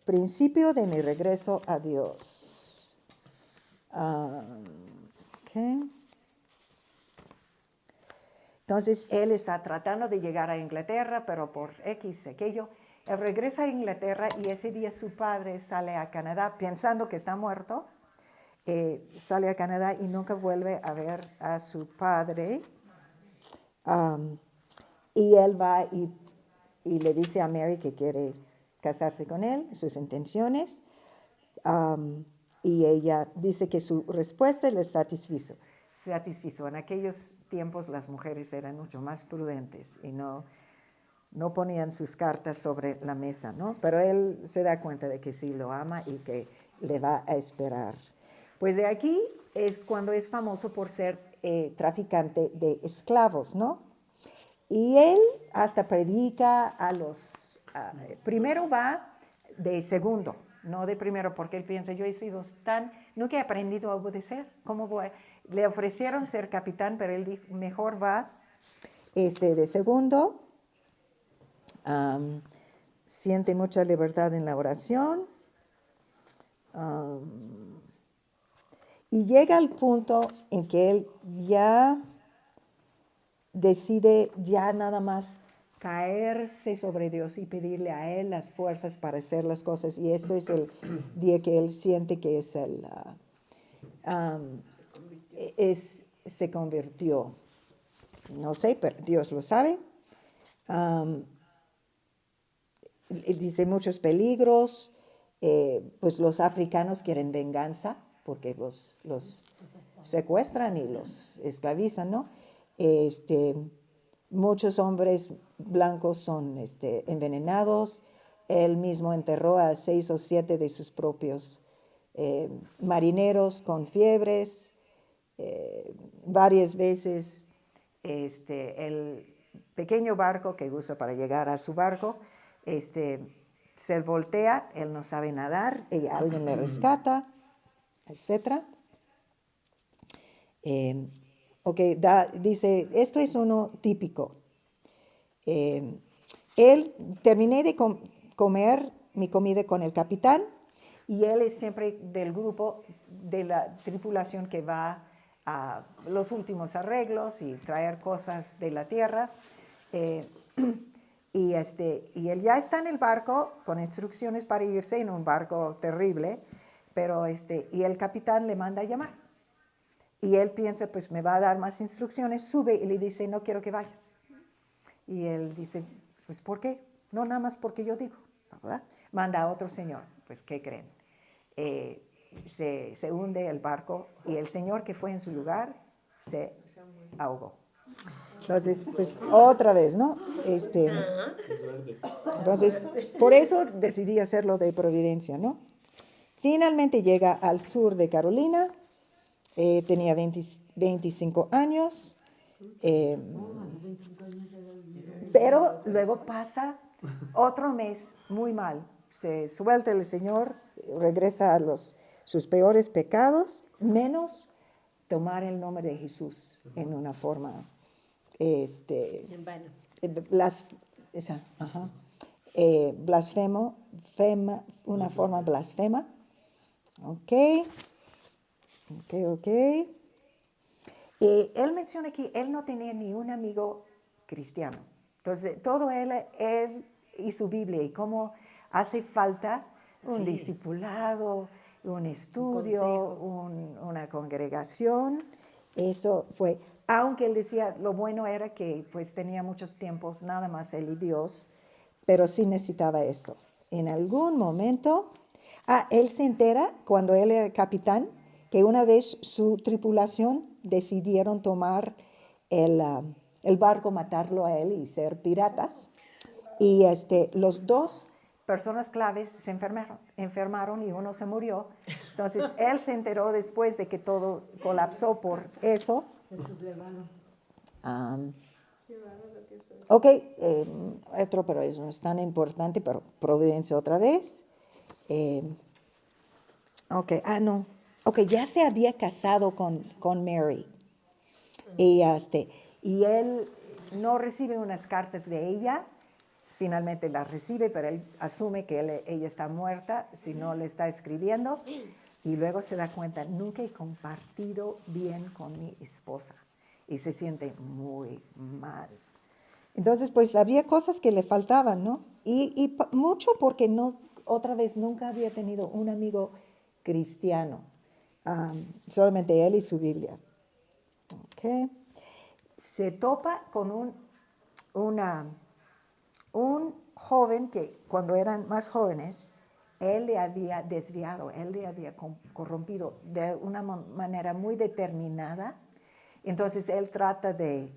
principio de mi regreso a Dios. Okay. Entonces, él está tratando de llegar a Inglaterra, pero por X, aquello. Él regresa a Inglaterra y ese día su padre sale a Canadá pensando que está muerto. Sale a Canadá y nunca vuelve a ver a su padre. Y él va y le dice a Mary que quiere casarse con él, sus intenciones. Y ella dice que su respuesta le satisfizo. En aquellos tiempos las mujeres eran mucho más prudentes y no ponían sus cartas sobre la mesa, ¿no? Pero él se da cuenta de que sí lo ama y que le va a esperar. Pues de aquí es cuando es famoso por ser traficante de esclavos, ¿no? Y él hasta predica a los... primero va de segundo, no de primero, porque él piensa, yo he sido nunca he aprendido a obedecer. ¿Cómo voy? Le ofrecieron ser capitán, pero él dijo, mejor va de segundo. Siente mucha libertad en la oración. Y llega al punto en que él ya decide ya nada más caerse sobre Dios y pedirle a Él las fuerzas para hacer las cosas. Y esto es el día que él siente que es se convirtió. No sé, pero Dios lo sabe. Él dice muchos peligros. Pues los africanos quieren venganza porque los secuestran y los esclavizan, ¿no? Muchos hombres blancos son envenenados. Él mismo enterró a 6 o 7 de sus propios marineros con fiebres. Varias veces el pequeño barco que usa para llegar a su barco se voltea, él no sabe nadar, y alguien le rescata, etc. Dice, esto es uno típico. Terminé de comer mi comida con el capitán, y él es siempre del grupo de la tripulación que va a los últimos arreglos y traer cosas de la tierra. Y él ya está en el barco con instrucciones para irse en un barco terrible, pero y el capitán le manda a llamar. Y él piensa, pues me va a dar más instrucciones, sube y le dice, no quiero que vayas. Y él dice, pues ¿por qué? No, nada más porque yo digo, ¿verdad? Manda a otro señor, pues ¿qué creen? Se hunde el barco y el señor que fue en su lugar se ahogó. Entonces, pues otra vez, ¿no? Entonces, por eso decidí hacerlo de Providencia, ¿no? Finalmente llega al sur de Carolina, tenía 25 años, pero luego pasa otro mes muy mal. Se suelta el Señor, regresa a sus peores pecados, menos tomar el nombre de Jesús en una forma En vano. una forma blasfema. Ok. Él menciona que él no tenía ni un amigo cristiano. Entonces, todo él y su Biblia, y cómo hace falta un discipulado, un estudio, una congregación. Eso fue, aunque él decía, lo bueno era que pues tenía muchos tiempos, nada más él y Dios, pero sí necesitaba esto. En algún momento, él se entera, cuando él era capitán, que una vez su tripulación decidieron tomar el barco, matarlo a él y ser piratas. Y los dos personas claves se enfermaron y uno se murió. Entonces, él se enteró después de que todo colapsó por eso. Otro, pero eso no es tan importante, pero Providencia otra vez. Ya se había casado con Mary. Y él no recibe unas cartas de ella. Finalmente las recibe, pero él asume que ella está muerta si no le está escribiendo. Y luego se da cuenta, nunca he compartido bien con mi esposa. Y se siente muy mal. Entonces, pues había cosas que le faltaban, ¿no? Y mucho porque otra vez nunca había tenido un amigo cristiano. Solamente él y su Biblia. Okay. Se topa con un joven que cuando eran más jóvenes, él le había desviado, él le había corrompido de una manera muy determinada. Entonces él trata de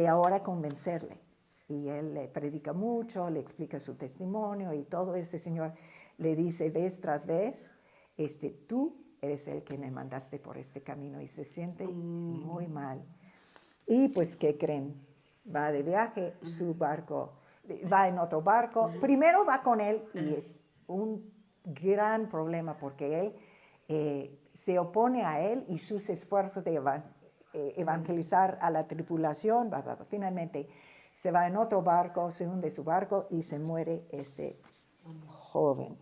ahora convencerle. Y él le predica mucho, le explica su testimonio y todo. Ese señor le dice vez tras vez, tú eres el que me mandaste por este camino, y se siente muy mal. Y pues, ¿qué creen? Va de viaje, su barco, va en otro barco. Primero va con él y es un gran problema porque él se opone a él y sus esfuerzos de evangelizar a la tripulación. Finalmente se va en otro barco, se hunde su barco y se muere este joven.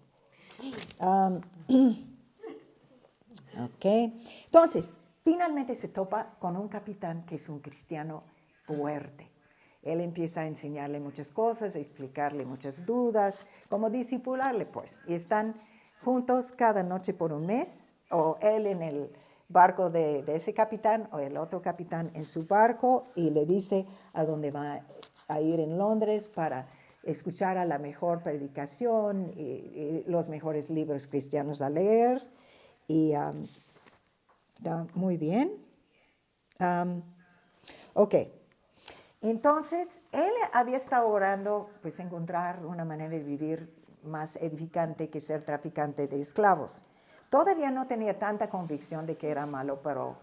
Ok, entonces, finalmente se topa con un capitán que es un cristiano fuerte. Él empieza a enseñarle muchas cosas, a explicarle muchas dudas, como discipularle, pues. Y están juntos cada noche por un mes, o él en el barco de ese capitán, o el otro capitán en su barco, y le dice a dónde va a ir en Londres para escuchar a la mejor predicación y los mejores libros cristianos a leer. Y muy bien. Ok. Entonces, él había estado orando, pues, encontrar una manera de vivir más edificante que ser traficante de esclavos. Todavía no tenía tanta convicción de que era malo, pero...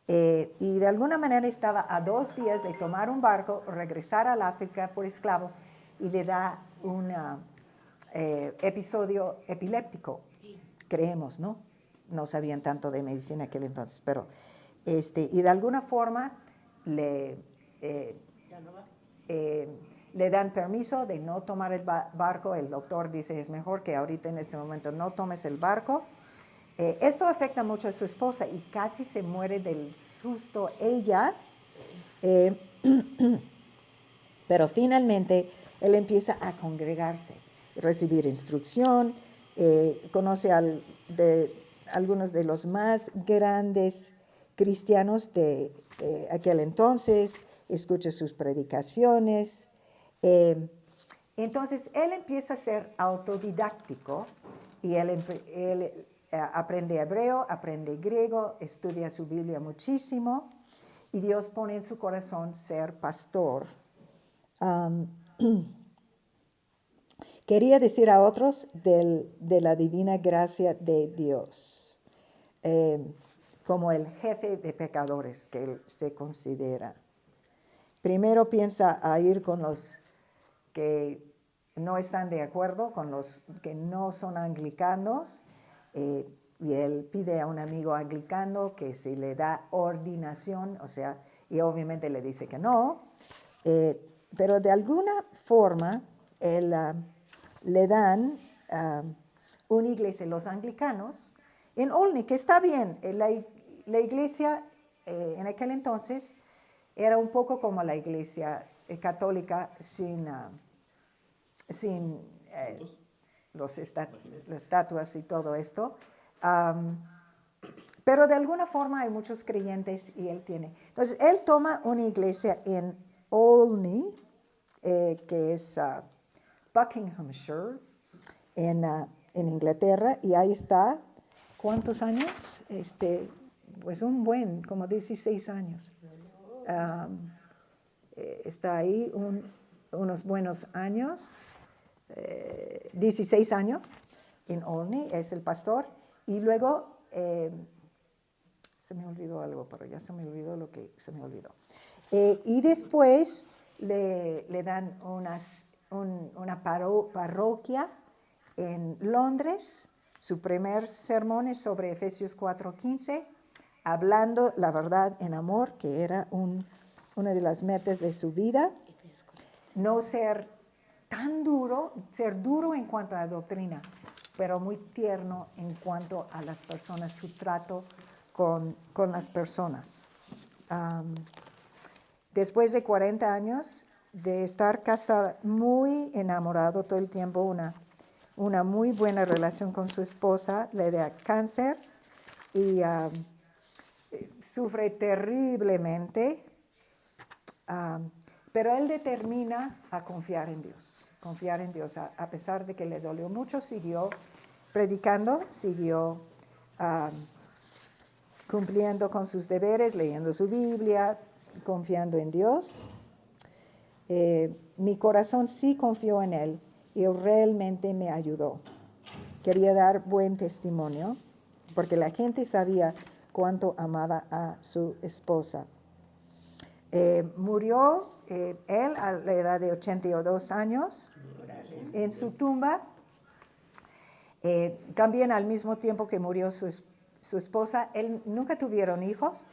y de alguna manera estaba a 2 días de tomar un barco, regresar al África por esclavos, y le da un episodio epiléptico, creemos, ¿no? No sabían tanto de medicina aquel entonces, pero... y de alguna forma le dan permiso de no tomar el barco. El doctor dice, es mejor que ahorita en este momento no tomes el barco. Esto afecta mucho a su esposa y casi se muere del susto ella. Pero finalmente él empieza a congregarse, recibir instrucción, conoce algunos de los más grandes cristianos de aquel entonces, escucha sus predicaciones. Entonces, él empieza a ser autodidáctico y él aprende hebreo, aprende griego, estudia su Biblia muchísimo y Dios pone en su corazón ser pastor. Quería decir a otros de la divina gracia de Dios, como el jefe de pecadores que él se considera. Primero piensa a ir con los que no están de acuerdo, con los que no son anglicanos, y él pide a un amigo anglicano que si le da ordenación, o sea, y obviamente le dice que no, pero de alguna forma le dan una iglesia, los anglicanos, en Olney, que está bien. La iglesia en aquel entonces era un poco como la iglesia católica sin las estatuas y todo esto. Pero de alguna forma hay muchos creyentes y él tiene. Entonces, él toma una iglesia en Olney, que es Buckinghamshire, en Inglaterra, y ahí está, ¿cuántos años? Pues como 16 años. Está ahí unos buenos años, 16 años en Olney, es el pastor, y luego, se me olvidó algo, pero ya se me olvidó lo que se me olvidó. Y después le dan una parroquia en Londres. Su primer sermón es sobre Efesios 4:15, hablando la verdad en amor, que era una de las metas de su vida. No ser tan duro, ser duro en cuanto a la doctrina, pero muy tierno en cuanto a las personas, su trato con las personas. Después de 40 años de estar casada, muy enamorado todo el tiempo, una muy buena relación con su esposa, le da cáncer y sufre terriblemente, pero él determina a confiar en Dios. A pesar de que le dolió mucho, siguió predicando, siguió cumpliendo con sus deberes, leyendo su Biblia, confiando en Dios. Mi corazón sí confió en él y realmente me ayudó. Quería dar buen testimonio porque la gente sabía cuánto amaba a su esposa. Murió él a la edad de 82 años en su tumba. También al mismo tiempo que murió su esposa, él nunca tuvieron hijos,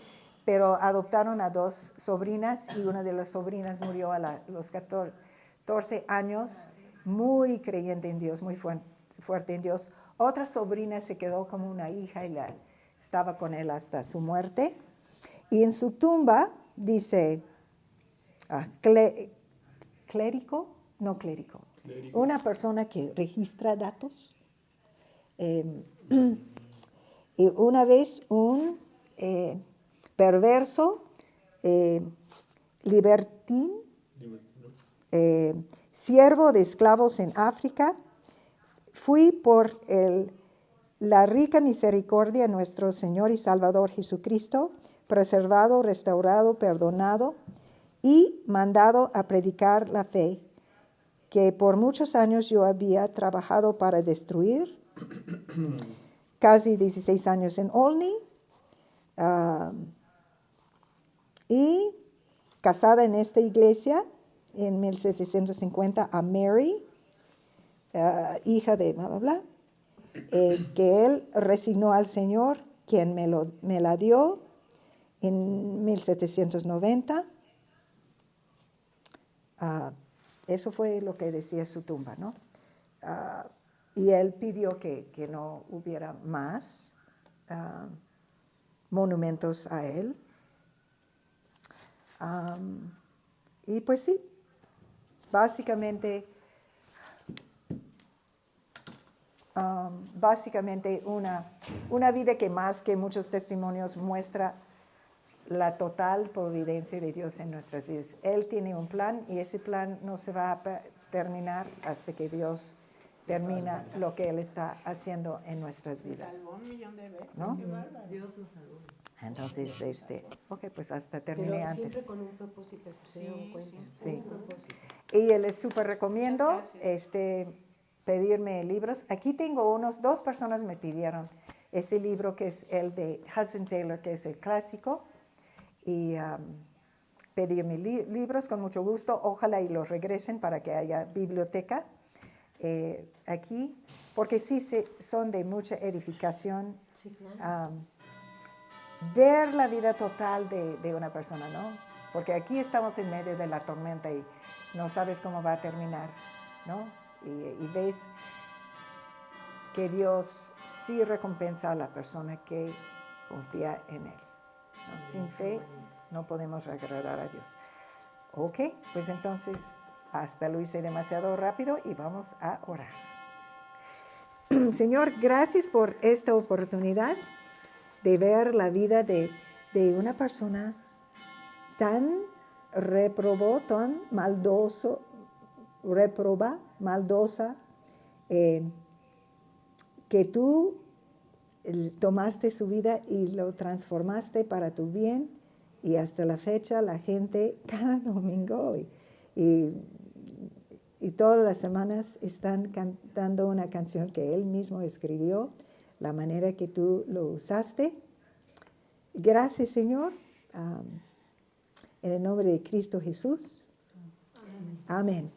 pero adoptaron a 2 sobrinas y una de las sobrinas murió a los 14 años, muy creyente en Dios, muy fuerte en Dios. Otra sobrina se quedó como una hija y estaba con él hasta su muerte. Y en su tumba dice, clérigo, una persona que registra datos. Y una vez un perverso, libertín, siervo de esclavos en África, fui por la rica misericordia de nuestro Señor y Salvador Jesucristo, preservado, restaurado, perdonado y mandado a predicar la fe que por muchos años yo había trabajado para destruir, casi 16 años en Olney, y casada en esta iglesia en 1750 a Mary, hija de bla, bla, bla, que él resignó al Señor, quien me la dio en 1790. Eso fue lo que decía su tumba, ¿no? Y él pidió que no hubiera más monumentos a él. Y pues sí, básicamente una vida que más que muchos testimonios muestra la total providencia de Dios en nuestras vidas. Él tiene un plan y ese plan no se va a terminar hasta que Dios termina lo que Él está haciendo en nuestras vidas. Salvó 1,000,000 de veces. ¿No? Qué bárbaro. Dios lo salvó. Entonces, ok, pues hasta terminé Pero antes. siempre con un propósito, si se dieron cuenta. Sí. Un propósito. Y les súper recomiendo pedirme libros. Aquí tengo 2 personas me pidieron este libro que es el de Hudson Taylor, que es el clásico. Y pedirme libros con mucho gusto. Ojalá y los regresen para que haya biblioteca aquí, porque sí son de mucha edificación. Sí, claro. Ver la vida total de una persona, ¿no? Porque aquí estamos en medio de la tormenta y no sabes cómo va a terminar, ¿no? Y ves que Dios sí recompensa a la persona que confía en Él, ¿no? Sin fe no podemos agradar a Dios. Ok, pues entonces hasta lo hice demasiado rápido y vamos a orar. Señor, gracias por esta oportunidad de ver la vida de una persona tan tan maldosa, que tú tomaste su vida y lo transformaste para tu bien, y hasta la fecha la gente cada domingo y todas las semanas están cantando una canción que él mismo escribió, la manera que tú lo usaste. Gracias, Señor, en el nombre de Cristo Jesús. Amén.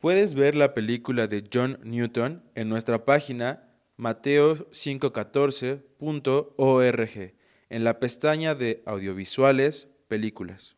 Puedes ver la película de John Newton en nuestra página mateo514.org en la pestaña de audiovisuales, películas.